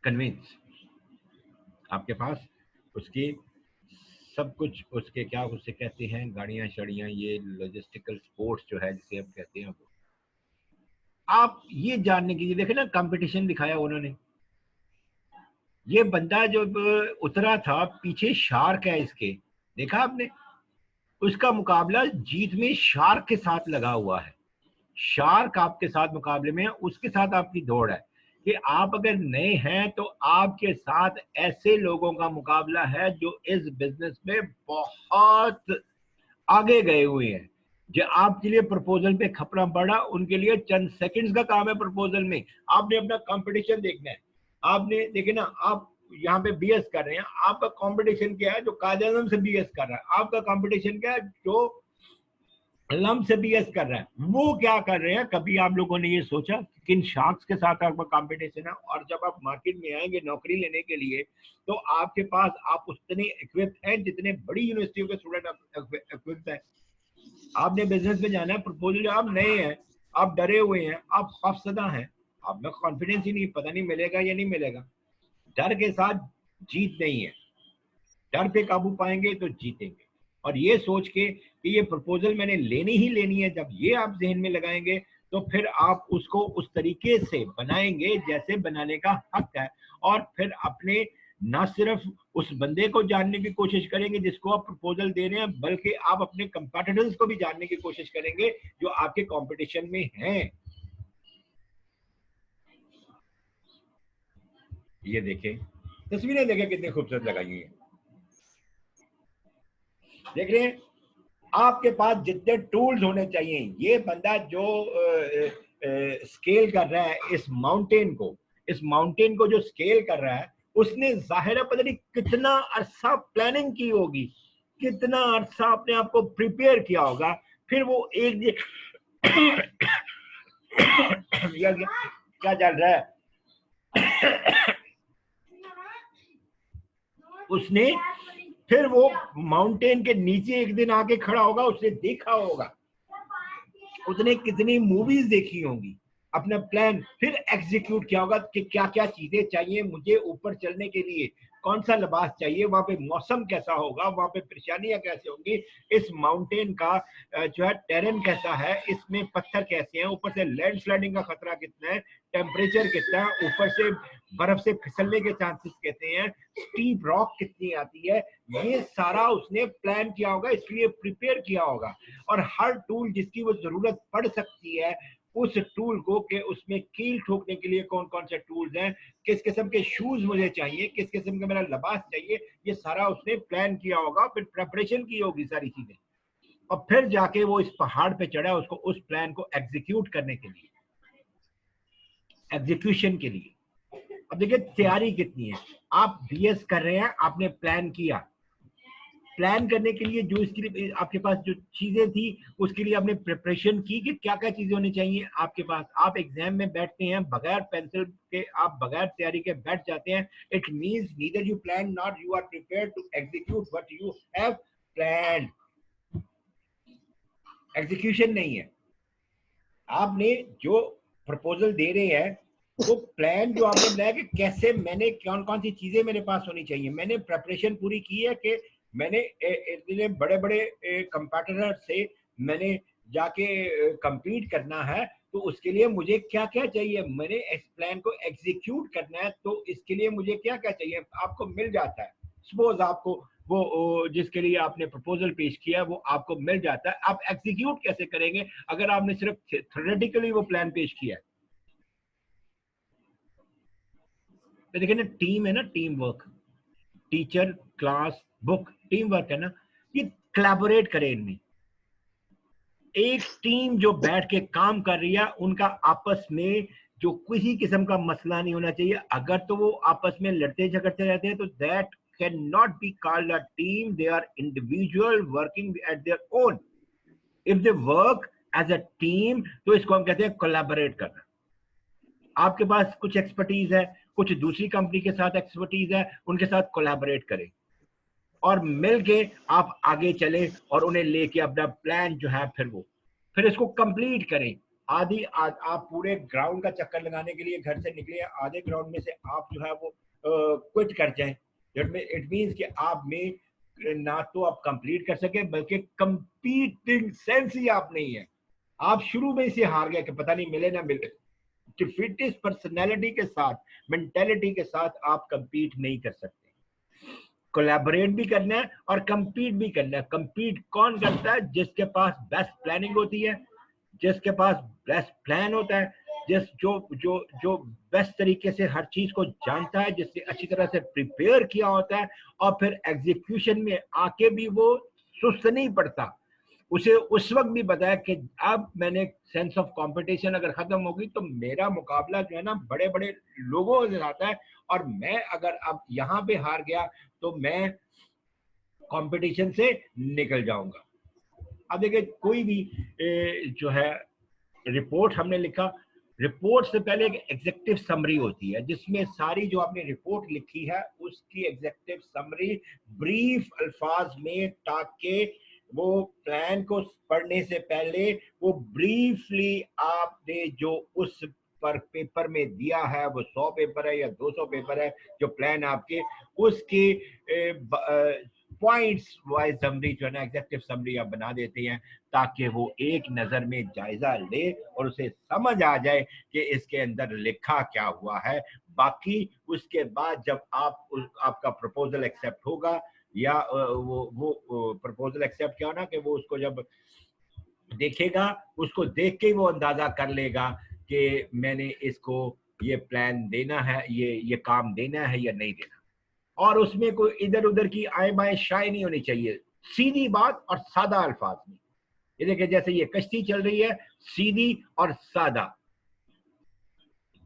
Convince, आपके पास उसकी सब कुछ, उसके क्या उससे कहते हैं, गाड़ियां शड़ियां, ये लॉजिस्टिकल स्पोर्ट्स जो है जिसे हम कहते हैं वो, आप ये जानने के लिए देखे ना कंपटीशन दिखाया उन्होंने। ये बंदा जो उतरा था पीछे शार्क है इसके, देखा आपने? उसका मुकाबला जीत में शार्क के साथ लगा हुआ है। शार्क आपके साथ मुकाबले में है, उसके साथ आपकी दौड़ है कि आप अगर नए हैं तो आपके साथ ऐसे लोगों का मुकाबला है जो इस बिजनेस में बहुत आगे गए हुए हैं। जो आपके लिए प्रपोजल पे खपना पड़ा, उनके लिए चंद सेकंड्स का काम है प्रपोजल में। आपने अपना कंपटीशन देखना है। आपने देखे ना, आप यहाँ पे बीएस कर रहे हैं, आपका कंपटीशन क्या है? जो कायदे से बीएस कर रहा है। आपका कंपटीशन क्या है? जो लम से बीएस कर रहा है। वो क्या कर रहे हैं? कभी आप लोगों ने ये सोचा कि किन शार्क्स के साथ आपका कंपटीशन है? और जब आप मार्केट में आएंगे नौकरी लेने के लिए, तो आपके पास आप उतने इक्विप्ड हैं जितने बड़ी यूनिवर्सिटियों के स्टूडेंट इक्विप्ड हैं। आपने बिजनेस में जाना है, प्रपोजल, आप नए हैं, आप डरे हुए हैं, आप खौफजदा हैं, आप में कॉन्फिडेंस ही नहीं, पता नहीं मिलेगा या नहीं मिलेगा। डर के साथ जीत नहीं है। डर पे काबू पाएंगे तो जीतेंगे। और ये सोच के कि ये प्रपोजल मैंने लेनी ही लेनी है, जब ये आप जहन में लगाएंगे तो फिर आप उसको उस तरीके से बनाएंगे जैसे बनाने का हक है। और फिर अपने ना सिर्फ उस बंदे को जानने की कोशिश करेंगे जिसको आप प्रपोजल दे रहे हैं, बल्कि आप अपने कंपेटिटर्स को भी जानने की कोशिश करेंगे जो आपके कंपटीशन में हैं। ये देखें, तस्वीरें देखें कितनी खूबसूरत लगाई हुई है। देख रहे हैं? आपके पास जितने टूल्स होने चाहिए, ये बंदा जो स्केल कर रहा है इस माउंटेन को जो स्केल कर रहा है, उसने जाहिर है पता नहीं कितना अरसा प्लानिंग की होगी, कितना अरसा अपने आप को प्रिपेयर किया होगा। फिर वो एक क्या चल रहा है? उसने फिर वो माउंटेन के नीचे एक दिन आके खड़ा होगा, उसने देखा होगा, उसने कितनी मूवीज देखी होंगी, अपना प्लान फिर एग्जीक्यूट किया होगा कि क्या क्या चीजें चाहिए मुझे ऊपर चलने के लिए, कौन सा लिबास चाहिए, वहां पे मौसम कैसा होगा, वहां पे परेशानियां कैसे होंगी, इस माउंटेन का जो है टेरेन कैसा है, इसमें पत्थर कैसे हैं, ऊपर से लैंडस्लाइडिंग का खतरा कितना है, टेम्परेचर कितना है, ऊपर से बर्फ से फिसलने के चांसेस कहते हैं, स्टीप रॉक कितनी आती है, ये सारा उसने प्लान किया होगा, इसलिए प्रिपेयर किया होगा। और हर टूल जिसकी वो जरूरत पड़ सकती है, उस टूल को के उसमें कील ठोकने के लिए कौन कौन से टूल्स हैं, किस किस्म के शूज मुझे चाहिए, किस किस्म का मेरा लिबास चाहिए, ये सारा उसने प्लान किया होगा, फिर प्रेपरेशन की होगी सारी चीजें, और फिर जाके वो इस पहाड़ पे चढ़ा उसको उस प्लान को एग्जीक्यूट करने के लिए, एग्जीक्यूशन के लिए। अब देखिए तैयारी कितनी है। आप बीएस कर रहे हैं, आपने प्लान किया, प्लान करने के लिए जो इसके लिए आपके पास जो चीजें थी उसके लिए आपने प्रिपरेशन की कि क्या क्या चीजें होनी चाहिए आपके पास। आप एग्जाम में बैठते हैं बगैर पेंसिल के, आप बगैर तैयारी के बैठ जाते हैं, it means neither you plan not you are prepared to execute what you have planned. Execution नहीं है। आपने जो प्रपोजल दे रहे हैं वो प्लान जो आपने बनाया कि कैसे, मैंने कौन कौन सी चीजें मेरे पास होनी चाहिए, मैंने प्रेपरेशन पूरी की है कि मैंने इतने बड़े बड़े कंपैटिटर से मैंने जाके compete करना है, तो उसके लिए मुझे क्या क्या चाहिए, मैंने इस प्लान को एग्जीक्यूट करना है, तो इसके लिए मुझे क्या क्या चाहिए, आपको मिल जाता है। सपोज आपको वो जिसके लिए आपने प्रपोजल पेश किया वो आपको मिल जाता है, आप एग्जीक्यूट कैसे करेंगे अगर आपने सिर्फ थ्योरेटिकली वो प्लान पेश किया है? तो देखिए ना, टीम है ना, team work, teacher class book, team work है ना, ये कोलैबोरेट करें इनमें। एक टीम जो बैठ के काम कर रही है उनका आपस में जो किसी किस्म का मसला नहीं होना चाहिए। अगर तो वो आपस में लड़ते झगड़ते रहते हैं तो that can not be called a team, they are individual working at their own. If they work as a team तो इसको हम कहते हैं कोलैबोरेट करना। आपके पास कुछ एक्सपर्टीज है, कुछ दूसरी कंपनी के साथ एक्सपर्टीज है, उनके साथ कोलैबोरेट करें और मिलके आप आगे चले और उन्हें लेके अपना प्लान जो है फिर इसको कंप्लीट करें। आप पूरे ग्राउंड का चक्कर लगाने के लिए घर से निकले, आधे ग्राउंड में से आप जो है वो क्विट कर जाएं, इट मीन्स कि आप में ना तो आप कंप्लीट कर सके, बल्कि कंपीटिंग सेंस ही आप नहीं है। आप शुरू में से हार गए कि पता नहीं मिले ना मिले। फिटनेस पर्सनैलिटी के साथ, मेंटेलिटी के साथ आप कंपीट नहीं कर सकते। कोलैबोरेट भी करना है और कंपीट भी करना है। कंपीट कौन करता है? जिसके पास बेस्ट प्लानिंग होती है, जिसके पास बेस्ट प्लान होता है, जो बेस्ट तरीके से हर चीज को जानता है, जिससे अच्छी तरह से प्रिपेयर किया होता है, और फिर एग्जीक्यूशन में आके भी वो सुस्त नहीं पड़ता। उसे उस वक्त भी पता है कि अब मैंने सेंस ऑफ कंपटीशन अगर खत्म होगी तो मेरा मुकाबला जो है ना बड़े बड़े लोगों से आता है, और मैं अगर अब यहाँ पे हार गया तो मैं कंपटीशन से निकल जाऊंगा। अब देखिए, कोई भी जो है रिपोर्ट हमने लिखा, रिपोर्ट से पहले एक एग्जीक्यूटिव समरी होती है, जिसमें सारी जो आपने रिपोर्ट लिखी है उसकी एग्जीक्यूटिव समरी ब्रीफ अल्फाज में, ताकि वो प्लान को पढ़ने से पहले वो ब्रीफली आपने जो उस पर पेपर में दिया है, वो 100 पेपर है या 200 पेपर है, जो प्लान आपके, उसके पॉइंट्स वाइज समरी जो है ना, एग्जीक्यूटिव समरी आप बना देते हैं, ताकि वो एक नजर में जायजा ले और उसे समझ आ जाए कि इसके अंदर लिखा क्या हुआ है। बाकी उसके बाद जब आपका प्रपोजल एक्सेप्ट होगा, या वो प्रपोजल एक्सेप्ट क्या होना कि वो उसको जब देखेगा, उसको देख के वो अंदाजा कर लेगा कि मैंने इसको ये प्लान देना है, ये काम देना है या नहीं देना। और उसमें कोई इधर उधर की आए बाएं शाय नहीं होनी चाहिए, सीधी बात और सादा अल्फाज में। ये देखिए, जैसे ये कश्ती चल रही है, सीधी और सादा,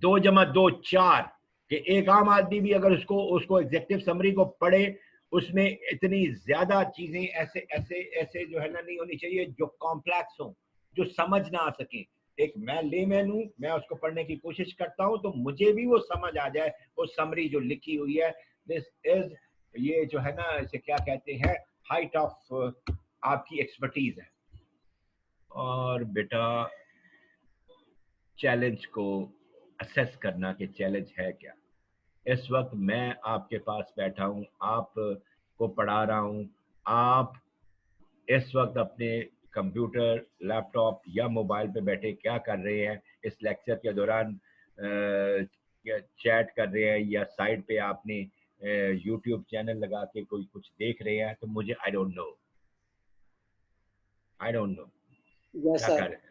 2 + 2 4, कि एक आम आदमी भी अगर उसको एग्जीक्यूटिव समरी को पढ़े, उसमें इतनी ज्यादा चीजें ऐसे ऐसे ऐसे जो है ना नहीं होनी चाहिए जो कॉम्प्लेक्स हो, जो समझ ना आ सके। एक मैं लेमैन हूं, मैं उसको पढ़ने की कोशिश करता हूं तो मुझे भी वो समझ आ जाए, वो समरी जो लिखी हुई है। दिस इज, ये जो है ना, इसे क्या कहते हैं, हाइट ऑफ आपकी एक्सपर्टीज है। और बेटा, चैलेंज को असेस करना कि चैलेंज है क्या। इस वक्त मैं आपके पास बैठा हूं, आप को पढ़ा रहा हूं, आप इस वक्त अपने कंप्यूटर, लैपटॉप या मोबाइल पे बैठे क्या कर रहे हैं? इस लेक्चर के दौरान चैट कर रहे हैं, या साइड पे आपने यूट्यूब चैनल लगा के कोई कुछ देख रहे हैं, तो मुझे आई डोंट नो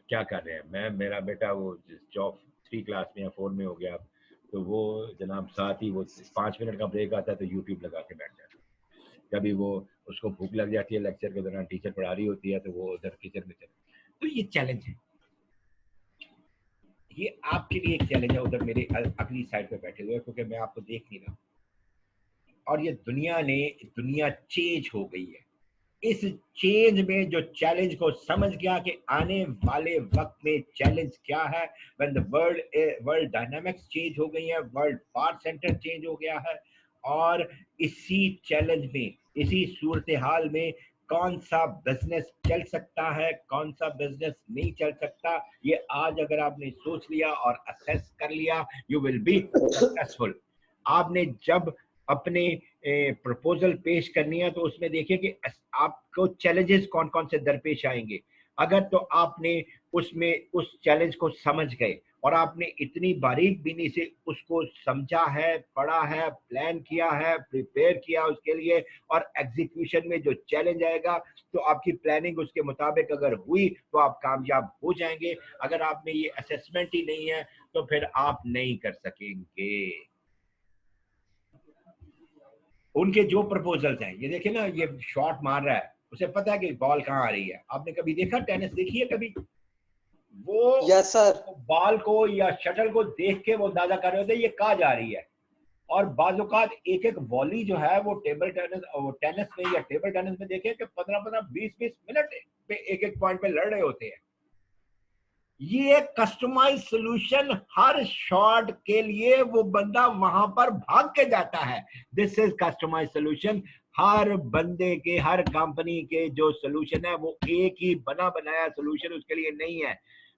क्या कर रहे हैं। मेरा बेटा वो जॉब 3 क्लास में या 4 में हो गया, तो वो जनाब साथ ही वो 5 मिनट का ब्रेक आता है तो यूट्यूब लगा के बैठ जाता है। कभी वो उसको भूख लग जाती है, लेक्चर के दौरान टीचर पढ़ा रही होती है, तो वो उधर किचन में चले। तो ये चैलेंज है, ये आपके लिए एक चैलेंज है उधर मेरे अगली साइड पे बैठे हुए, क्योंकि मैं आपको देख नहीं रहा। और ये दुनिया चेंज हो गई है। इस चेंज में जो चैलेंज को समझ गया कि आने वाले वक्त में चैलेंज क्या है, when the world dynamics change हो गई है, वर्ल्ड पावर सेंटर चेंज हो गया है, और इसी चैलेंज में, इसी सूरत हाल में कौन सा बिजनेस चल सकता है, कौन सा बिजनेस नहीं चल सकता, ये आज अगर आपने सोच लिया और असेस कर लिया, यू विल बी सक्सेसफुल। आपने जब अपने प्रपोजल पेश करनी है तो उसमें देखिए कि आपको चैलेंजेस कौन कौन से दरपेश आएंगे। अगर तो आपने उसमें उस चैलेंज को समझ गए और आपने इतनी बारीक बीनी से उसको समझा है, पढ़ा है, प्लान किया है, प्रिपेयर किया उसके लिए, और एग्जीक्यूशन में जो चैलेंज आएगा तो आपकी प्लानिंग उसके मुताबिक अगर हुई तो आप कामयाब हो जाएंगे। अगर आप में ये असेसमेंट ही नहीं है तो फिर आप नहीं कर सकेंगे। उनके जो प्रपोजल्स हैं, ये देखिए ना, ये शॉट मार रहा है, उसे पता है कि बॉल कहाँ आ रही है। आपने कभी देखा, टेनिस देखी है कभी? वो यस सर, बॉल को या शटल को देख के वो अंदाजा कर रहे होते हैं ये कहाँ जा रही है। और बाज़-औक़ात एक एक वॉली जो है वो टेबल टेनिस में या टेबल टेनिस में देखे कि 15-15, 20-20 मिनट पे एक एक पॉइंट पे लड़ रहे होते हैं। ये कस्टमाइज सॉल्यूशन, हर शॉट के लिए वो बंदा वहां पर भाग के जाता है। This is customize solution. हर बंदे के, हर कंपनी के जो सॉल्यूशन है वो एक ही बना बनाया सॉल्यूशन उसके लिए नहीं है।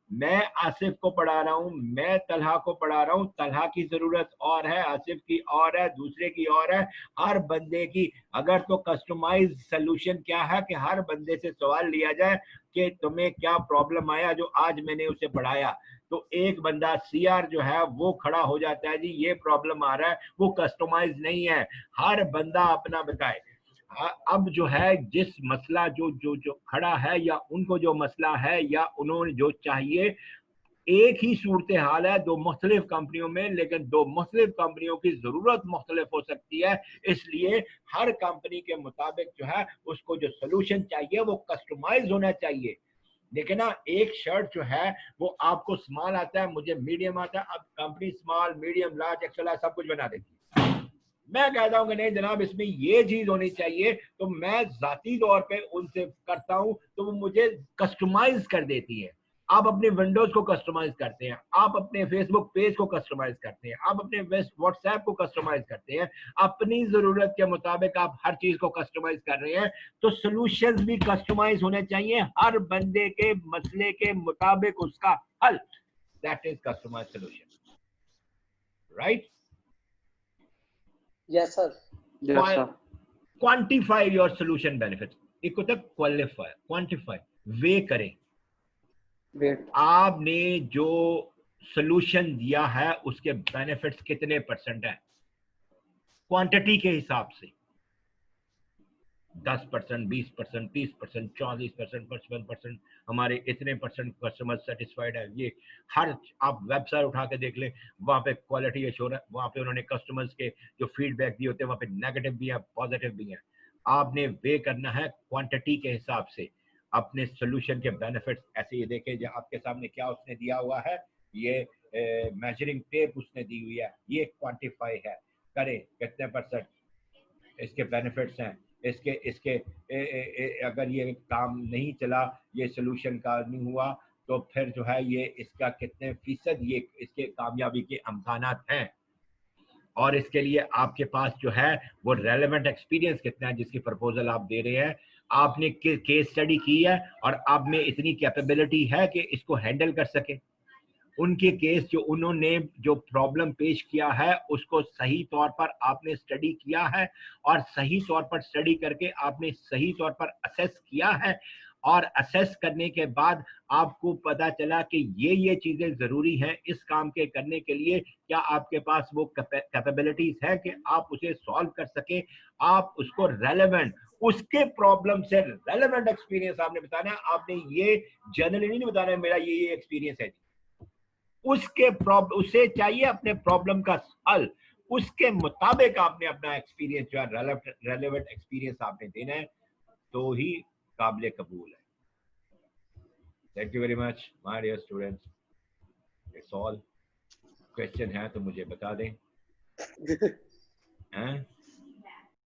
मैं आसिफ को पढ़ा रहा हूँ, मैं तलहा को पढ़ा रहा हूँ, तलहा की जरूरत और है, आसिफ की और है, दूसरे की और है, हर बंदे की। अगर तो कस्टमाइज सोल्यूशन क्या है कि हर बंदे से सवाल लिया जाए कि तुम्हें क्या प्रॉब्लम आया जो आज मैंने उसे पढ़ाया, तो एक बंदा सीआर जो है वो खड़ा हो जाता है, जी ये प्रॉब्लम आ रहा है, वो कस्टमाइज नहीं है, हर बंदा अपना बताए। अब जो है जिस मसला जो जो जो खड़ा है, या उनको जो मसला है, या उन्होंने जो चाहिए, एक ही सूरत हाल है दो मुख्तलिफ कंपनियों में, लेकिन दो मुख्तलिफ कंपनियों की जरूरत मुख्तलिफ हो सकती है। इसलिए हर कंपनी के मुताबिक जो है उसको जो सोल्यूशन चाहिए वो कस्टमाइज होना चाहिए। देखिए ना, एक शर्ट जो है वो आपको स्मॉल आता है, मुझे मीडियम आता है, अब company small, medium, large, XL सब कुछ बना देती है। मैं कहता हूं कि नहीं जनाब इसमें ये चीज होनी चाहिए, तो मैं जाती तौर पे उनसे करता हूं, तो वो मुझे कस्टमाइज कर देती है। आप अपने विंडोज को कस्टमाइज करते हैं, आप अपने फेसबुक पेज को कस्टमाइज करते हैं, आप अपने व्हाट्सएप को कस्टमाइज करते हैं, अपनी जरूरत के मुताबिक आप हर चीज को कस्टमाइज कर रहे हैं। तो सोल्यूशंस भी कस्टमाइज होने चाहिए, हर बंदे के मसले के मुताबिक उसका हल। That is customize solution, right? Yes sir. Yes sir. Quantify your solution benefits. एक होता है क्वालिफाई, क्वांटिफाई, वे करें। वेट। आपने जो सोल्यूशन दिया है उसके बेनिफिट्स कितने परसेंट है, क्वांटिटी के हिसाब से। 10%, 20%, 30%, 40%, 55%, हमारे इतने परसेंट कस्टमर सेटिस्फाइड है। ये हर, आप वेबसाइट उठा के देख ले, वहां पे क्वालिटी एश्योरेंस, वहां पे उन्होंने कस्टमर्स के जो फीडबैक दिए होते हैं, वहां पे नेगेटिव भी है, पॉजिटिव भी है। आपने वे करना है क्वांटिटी के हिसाब से अपने सोल्यूशन के बेनिफिट्स। ऐसे ये देखें जो आपके सामने क्या उसने दिया हुआ है, ये मेजरिंग टेप उसने दी हुई है, ये क्वांटिफाई है, करें कितने परसेंट इसके बेनिफिट्स हैं, इसके इसके अगर ये काम नहीं चला, ये सोल्यूशन का नहीं हुआ, तो फिर जो है ये इसका कितने फीसद ये इसके कामयाबी के अमकानात हैं, और इसके लिए आपके पास जो है वो रेलेवेंट एक्सपीरियंस कितना है जिसकी प्रपोजल आप दे रहे हैं। आपने केस स्टडी की है और आप में इतनी कैपेबिलिटी है कि इसको हैंडल कर सके। उनके केस जो उन्होंने जो प्रॉब्लम पेश किया है उसको सही तौर पर आपने स्टडी किया है, और सही तौर पर स्टडी करके आपने सही तौर पर असेस किया है, और असेस करने के बाद आपको पता चला कि ये चीजें जरूरी हैं इस काम के करने के लिए। क्या आपके पास वो कैपेबिलिटीज है कि आप उसे सॉल्व कर सके, आप उसको रेलेवेंट, उसके प्रॉब्लम से रेलेवेंट एक्सपीरियंस आपने बताना है। आपने ये जनरली नहीं बताना है मेरा ये एक्सपीरियंस है, उसके प्रॉब्लम, उसे चाहिए अपने प्रॉब्लम का हल, उसके मुताबिक आपने अपना एक्सपीरियंस जो है रेलेवेंट एक्सपीरियंस आपने देना है, तो ही काबिल कबूल है। Thank you very much my dear students, it's all. Question है तो मुझे बता दें। हैं?